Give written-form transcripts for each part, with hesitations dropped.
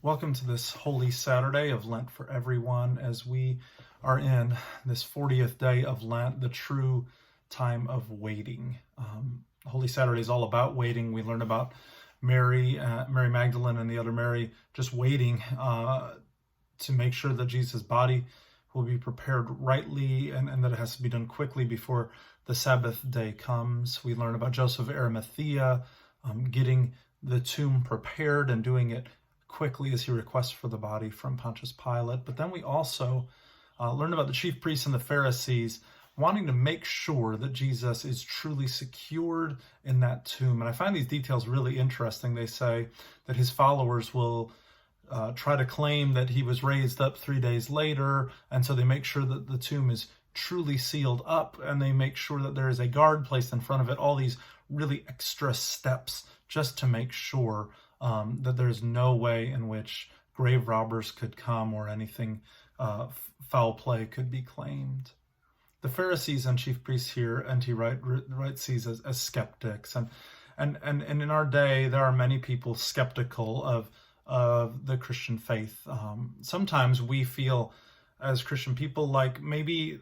Welcome to this Holy Saturday of Lent for everyone as we are in this 40th day of Lent, the true time of waiting. Holy Saturday is all about waiting. We learn about Mary Magdalene and the other Mary just waiting to make sure that Jesus' body will be prepared rightly and that it has to be done quickly before the Sabbath day comes. We learn about Joseph of Arimathea getting the tomb prepared and doing it quickly as he requests for the body from Pontius Pilate. But then we also learn about the chief priests and the Pharisees wanting to make sure that Jesus is truly secured in that tomb. And I find these details really interesting. They say that his followers will try to claim that he was raised up 3 days later, and so they make sure that the tomb is truly sealed up, and they make sure that there is a guard placed in front of it, all these really extra steps just to make sure that there's no way in which grave robbers could come or anything foul play could be claimed. The Pharisees and chief priests here, N.T. Wright sees as skeptics, and in our day there are many people skeptical of the Christian faith. Sometimes we feel as Christian people like maybe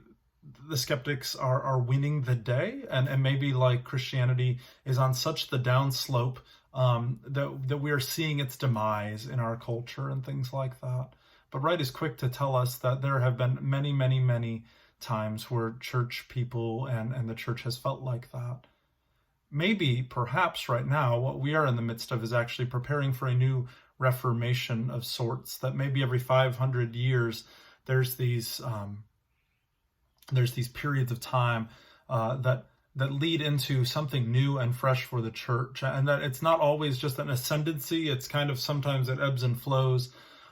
the skeptics are winning the day, and maybe like Christianity is on such the downslope that we are seeing its demise in our culture and things like that. But Wright is quick to tell us that there have been many, many, many times where church people and the church has felt like that. Maybe, perhaps right now, what we are in the midst of is actually preparing for a new reformation of sorts, that maybe every 500 years there's these periods of time that lead into something new and fresh for the church, and that it's not always just an ascendancy. It's kind of sometimes it ebbs and flows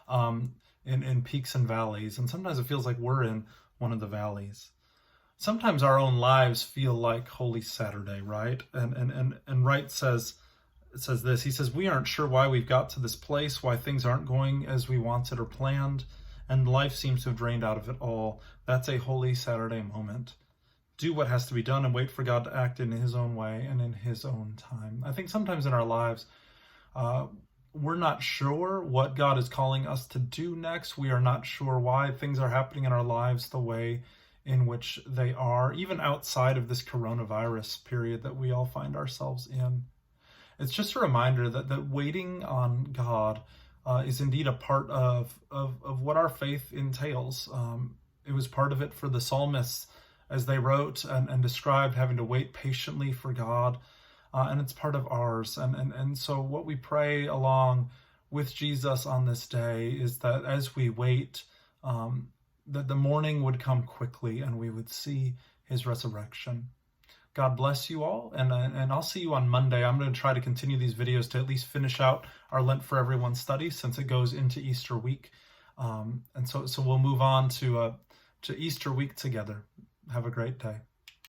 in peaks and valleys, and sometimes it feels like we're in one of the valleys. Sometimes our own lives feel like Holy Saturday, right? And Wright says this. He says, we aren't sure why we've got to this place, why things aren't going as we wanted or planned, and life seems to have drained out of it all. That's a Holy Saturday moment. Do what has to be done and wait for God to act in his own way and in his own time. I think sometimes in our lives, we're not sure what God is calling us to do next. We are not sure why things are happening in our lives the way in which they are, even outside of this coronavirus period that we all find ourselves in. It's just a reminder that waiting on God is indeed a part of what our faith entails. It was part of it for the psalmists as they wrote and described having to wait patiently for God, and it's part of ours. And so what we pray along with Jesus on this day is that as we wait, that the morning would come quickly and we would see his resurrection. God bless you all, and I'll see you on Monday. I'm going to try to continue these videos to at least finish out our Lent for Everyone study, since it goes into Easter week. And so we'll move on to Easter week together. Have a great day.